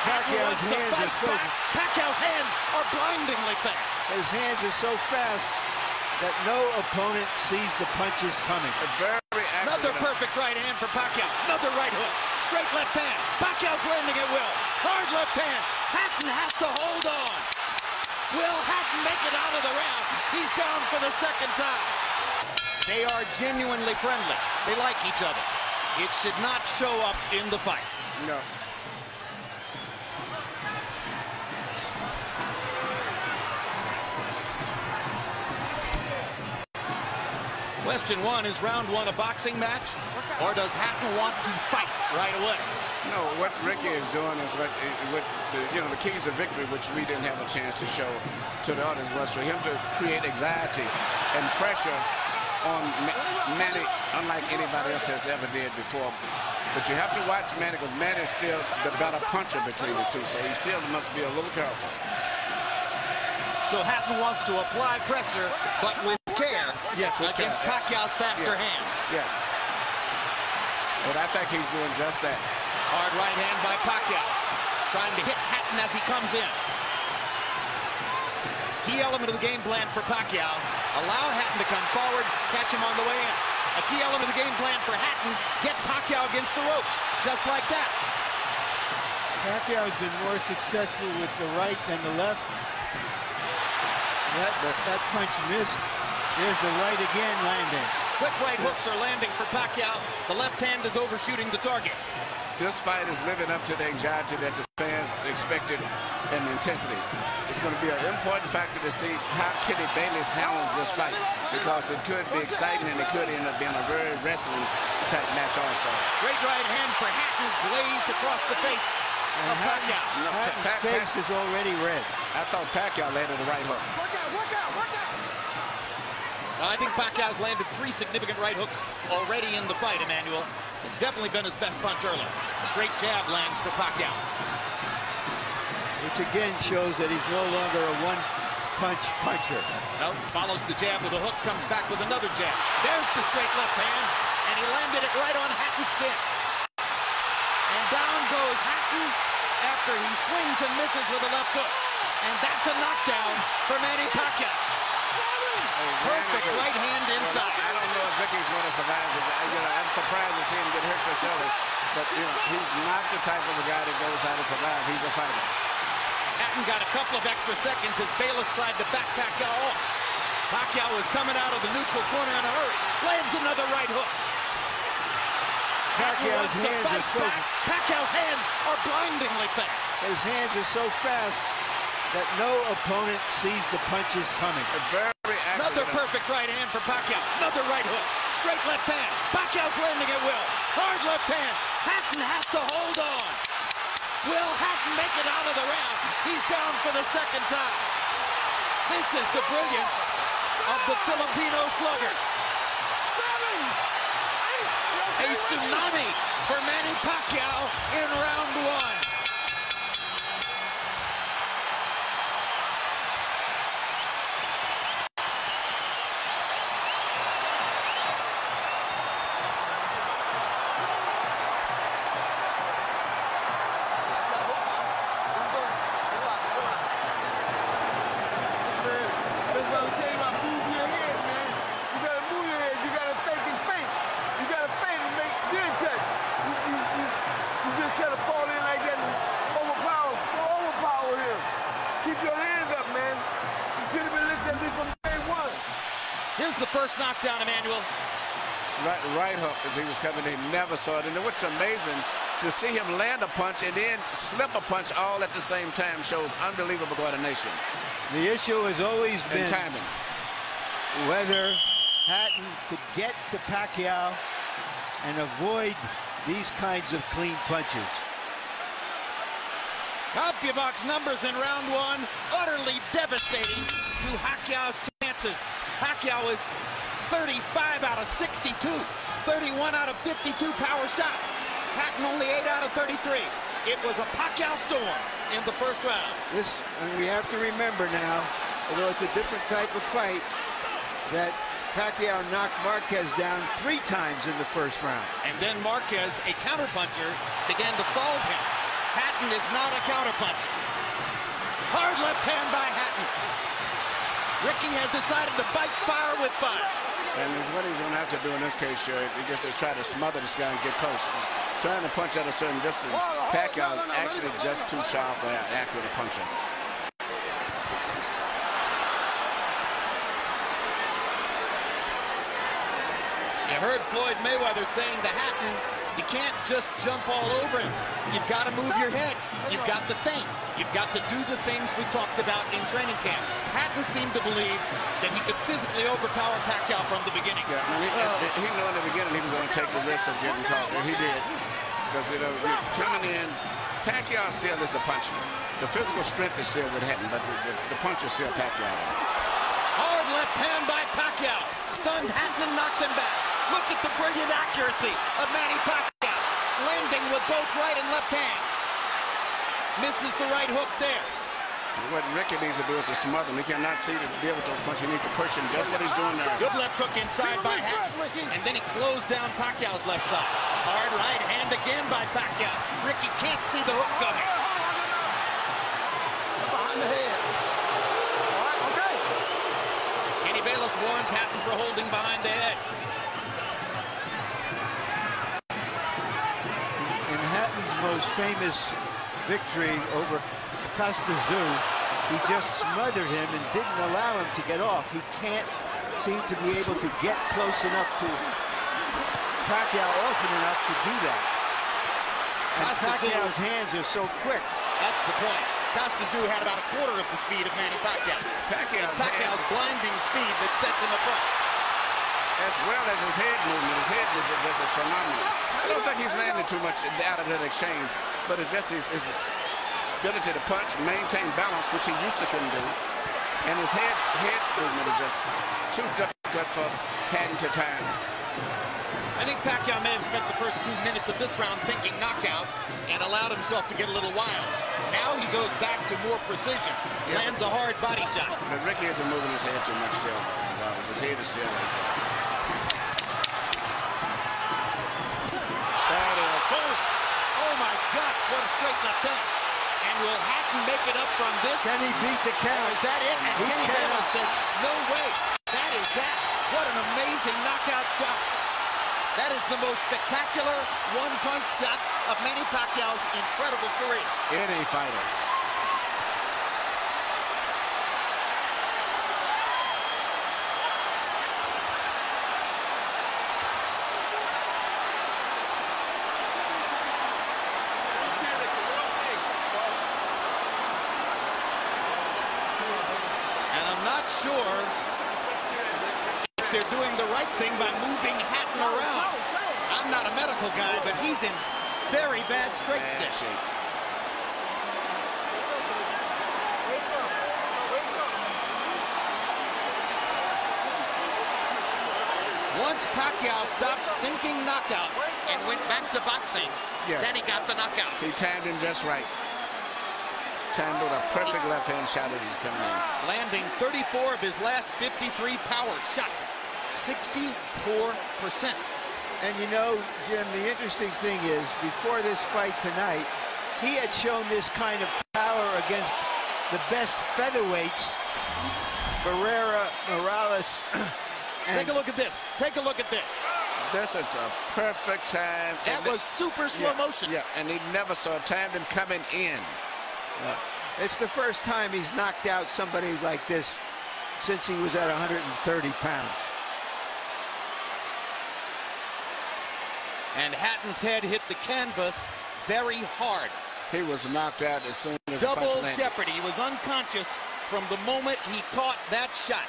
Pacquiao's hands are so... Pacquiao's hands are blindingly fast. His hands are so fast that no opponent sees the punches coming. Very accurate. Another perfect right hand for Pacquiao. Another right hook. Straight left hand. Pacquiao's landing at will. Hard left hand. Hatton has to hold on. Will Hatton make it out of the round? He's down for the second time. They are genuinely friendly. They like each other. It should not show up in the fight. No. Question one, is round one a boxing match? Or does Hatton want to fight right away? No, what Ricky is doing is what the keys of victory, which we didn't have a chance to show to the audience, was for him to create anxiety and pressure on Manny, unlike anybody else has ever did before. But you have to watch Manny, because Manny is still the better puncher between the two, so he still must be a little careful. So Hatton wants to apply pressure, but with care, yes, against Pacquiao's faster hands. Yes. And I think he's doing just that. Hard right hand by Pacquiao, trying to hit Hatton as he comes in. Key element of the game plan for Pacquiao, allow Hatton to come forward, catch him on the way in. A key element of the game plan for Hatton, get Pacquiao against the ropes, just like that. Pacquiao has been more successful with the right than the left. That punch missed. There's the right again landing. Quick right hooks are landing for Pacquiao. The left hand is overshooting the target. This fight is living up to the anxiety that the fans expected and intensity. It's going to be an important factor to see how Kenny Bayless handles this fight, because it could be exciting and it could end up being a very wrestling type match also. Great right hand for Hatton, glazed across the face of Pacquiao. Hatton's face is already red. I thought Pacquiao landed the right hook. Work out. I think Pacquiao's landed 3 significant right hooks already in the fight, Emmanuel. It's definitely been his best punch early. Straight jab lands for Pacquiao. Which again shows that he's no longer a one-punch puncher. No, follows the jab with a hook, comes back with another jab. There's the straight left hand, and he landed it right on Hatton's chin. And down goes Hatton after he swings and misses with a left hook. And that's a knockdown for Manny Pacquiao. Perfect right hand inside. I don't know if Ricky's going to survive. I'm surprised to see him get hurt for shoulder. But, he's not the type of a guy that goes out to survive. He's a fighter. Hatton got a couple of extra seconds as Bayless tried to back Pacquiao off. Pacquiao was coming out of the neutral corner in a hurry. Lands another right hook. Pacquiao's hands are so... Pacquiao's hands are blindingly fast. His hands are so fast that no opponent sees the punches coming. Another perfect right hand for Pacquiao. Another right hook. Straight left hand. Pacquiao's landing at will. Hard left hand. Hatton has to hold on. Will Hatton make it out of the round? He's down for the second time. This is the brilliance of the Filipino slugger. A tsunami for Manny Pacquiao in round one. Here's the first knockdown, Emmanuel. Right hook as he was coming in, never saw it. And what's amazing, to see him land a punch and then slip a punch all at the same time shows unbelievable coordination. The issue has always been timing. Whether Hatton could get to Pacquiao and avoid these kinds of clean punches. CompuBox numbers in round one, utterly devastating to Pacquiao's chances. Pacquiao is 35 out of 62, 31 out of 52 power shots. Hatton only 8 out of 33. It was a Pacquiao storm in the first round. We have to remember now, although it's a different type of fight, that Pacquiao knocked Marquez down 3 times in the first round. And then Marquez, a counterpuncher, began to solve him. Hatton is not a counterpuncher. Hard left hand by Hatton. Ricky has decided to fight fire with fire. And what he's going to have to do in this case, sure, he just to try to smother this guy and get close. He's trying to punch at a certain distance. Pacquiao is actually just too sharp or accurate a puncher. You heard Floyd Mayweather saying to Hatton, you can't just jump all over him. You've got to move your head. You've got to think. You've got to do the things we talked about in training camp. Hatton seemed to believe that he could physically overpower Pacquiao from the beginning. Yeah, I mean, he knew in the beginning he was going to take the risk of getting caught, and he did. Because, you know, coming in, Pacquiao still is the puncher. The physical strength is still with Hatton, but the punch is still Pacquiao. Hard left hand by Pacquiao. Stunned Hatton and knocked him back. Look at the brilliant accuracy of Manny Pacquiao. Landing with both right and left hands. Misses the right hook there. What Ricky needs to do is to smother him. He cannot see to deal with those punches. He needs to push him. Just what he's doing there. Good left hook inside by Hatton. And then he closed down Pacquiao's left side. Hard right hand again by Pacquiao. Ricky can't see the hook coming. Behind the head. All right, okay. Kenny Bayless warns Hatton for holding behind the head. In Hatton's most famous victory over Costa, he just smothered him and didn't allow him to get off. He can't seem to be able to get close enough to Pacquiao often enough to do that. And Pacquiao's hands are so quick. That's the point. Costa had about a quarter of the speed of Manny Pacquiao. Pacquiao's blinding speed that sets him apart. As well as his head movement. His head movement just is phenomenal. I don't think he's landed too much out of that exchange, but it's just his ability to punch, maintain balance, which he used to couldn't do. And his head movement is just too difficult for Hatton to time. I think Pacquiao may have spent the first 2 minutes of this round thinking knockout and allowed himself to get a little wild. Now he goes back to more precision, lands a hard body shot. But Ricky isn't moving his head too much still. His head is still right there. That is, oh my gosh, what a straight left hand. And will Hatton make it up from this? Can he beat the count? Is that it? And Kenny Bayless says, no way. That is that. What an amazing knockout shot. That is the most spectacular one-punch shot of Manny Pacquiao's incredible career. Any fighter. And I'm not sure if they're doing the right thing by moving Hatton around. I'm not a medical guy, but he's in very bad straight stitch. Once Pacquiao stopped thinking knockout and went back to boxing, then he got the knockout. He timed him just right. Timed with a perfect left-hand shot as he's coming in. Landing 34 of his last 53 power shots. 64%. And you know, Jim, the interesting thing is, before this fight tonight, he had shown this kind of power against the best featherweights, Barrera, Morales. Take a look at this. Take a look at this. This is a perfect time. That was super slow motion. Yeah, and he never saw timed him coming in. It's the first time he's knocked out somebody like this since he was at 130 pounds. And Hatton's head hit the canvas very hard. He was knocked out as soon as Double the punch landed. jeopardy. He was unconscious from the moment he caught that shot.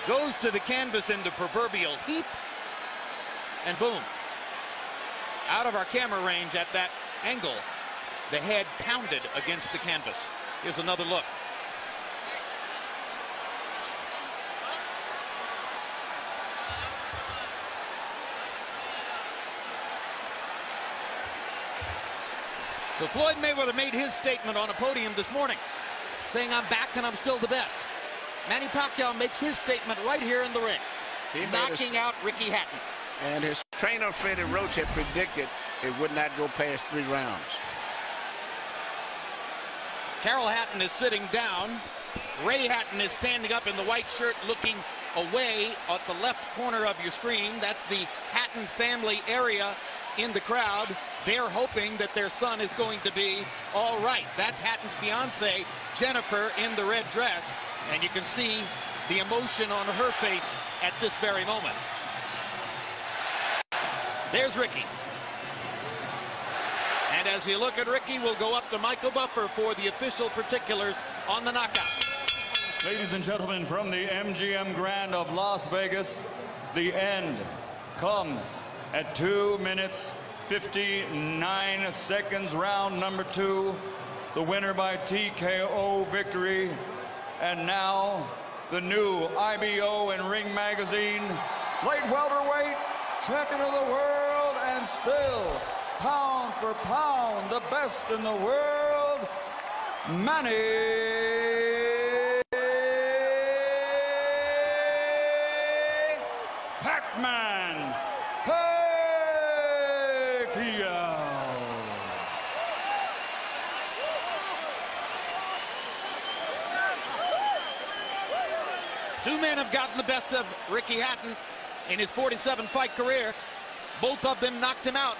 Goes to the canvas in the proverbial heap. And boom. Out of our camera range at that angle, the head pounded against the canvas. Here's another look. So Floyd Mayweather made his statement on a podium this morning, saying, I'm back and I'm still the best. Manny Pacquiao makes his statement right here in the ring, knocking out Ricky Hatton. And his trainer, Freddie Roach, had predicted it would not go past 3 rounds. Carol Hatton is sitting down. Ray Hatton is standing up in the white shirt looking away at the left corner of your screen. That's the Hatton family area in the crowd. They're hoping that their son is going to be all right. That's Hatton's fiance, Jennifer, in the red dress. And you can see the emotion on her face at this very moment. There's Ricky. And as we look at Ricky, we'll go up to Michael Buffer for the official particulars on the knockout. Ladies and gentlemen, from the MGM Grand of Las Vegas, the end comes at 2 minutes, 59 seconds, round number 2. The winner by TKO victory. And now, the new IBO and Ring Magazine light welterweight champion of the world, and still pound for pound the best in the world, Manny Pac-Man Pacquiao. 2 men have gotten the best of Ricky Hatton in his 47-fight career. Both of them knocked him out.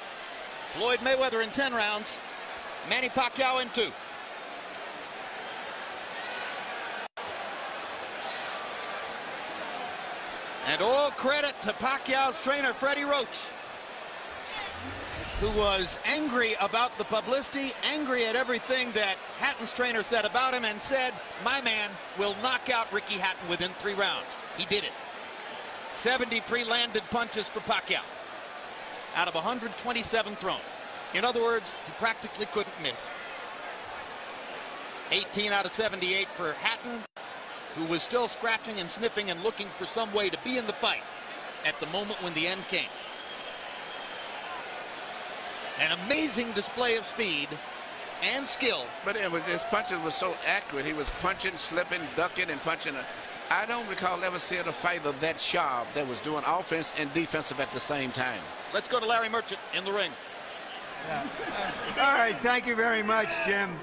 Floyd Mayweather in 10 rounds, Manny Pacquiao in 2. And all credit to Pacquiao's trainer, Freddie Roach, who was angry about the publicity, angry at everything that Hatton's trainer said about him, and said, my man will knock out Ricky Hatton within 3 rounds. He did it. 73 landed punches for Pacquiao out of 127 thrown. In other words, he practically couldn't miss. 18 out of 78 for Hatton, who was still scratching and sniffing and looking for some way to be in the fight at the moment when the end came. An amazing display of speed and skill. But his punches were so accurate. He was punching, slipping, ducking, and punching. I don't recall ever seeing a fighter that sharp that was doing offense and defensive at the same time. Let's go to Larry Merchant in the ring. Yeah. All right, thank you very much, Jim.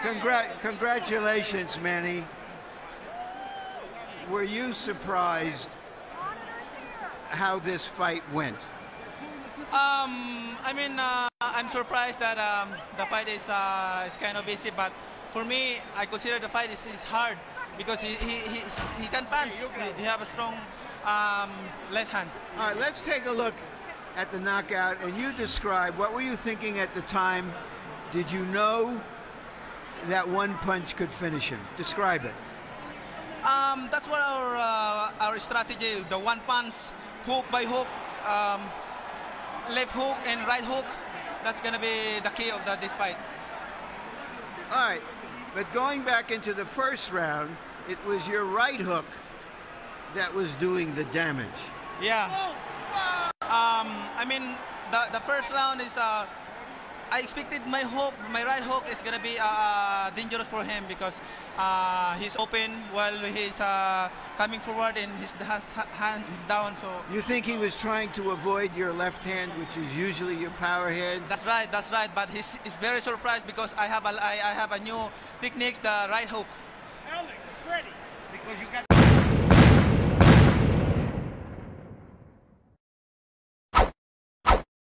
Congratulations, Manny. Were you surprised how this fight went? I mean, I'm surprised that the fight is kind of easy, but for me, I consider the fight is hard because he can punch. He have a strong left hand. All right, let's take a look at the knockout, and you describe, what were you thinking at the time? Did you know that one punch could finish him? Describe it. That's what our strategy, the one punch, hook by hook, left hook and right hook. That's going to be the key of this fight. All right, but going back into the first round, it was your right hook that was doing the damage. Yeah. I mean, the first round is, I expected my right hook is going to be dangerous for him because he's open while he's coming forward and his hands is down. So you think he was trying to avoid your left hand, which is usually your power hand? That's right. But he's very surprised because I have a new techniques, the right hook.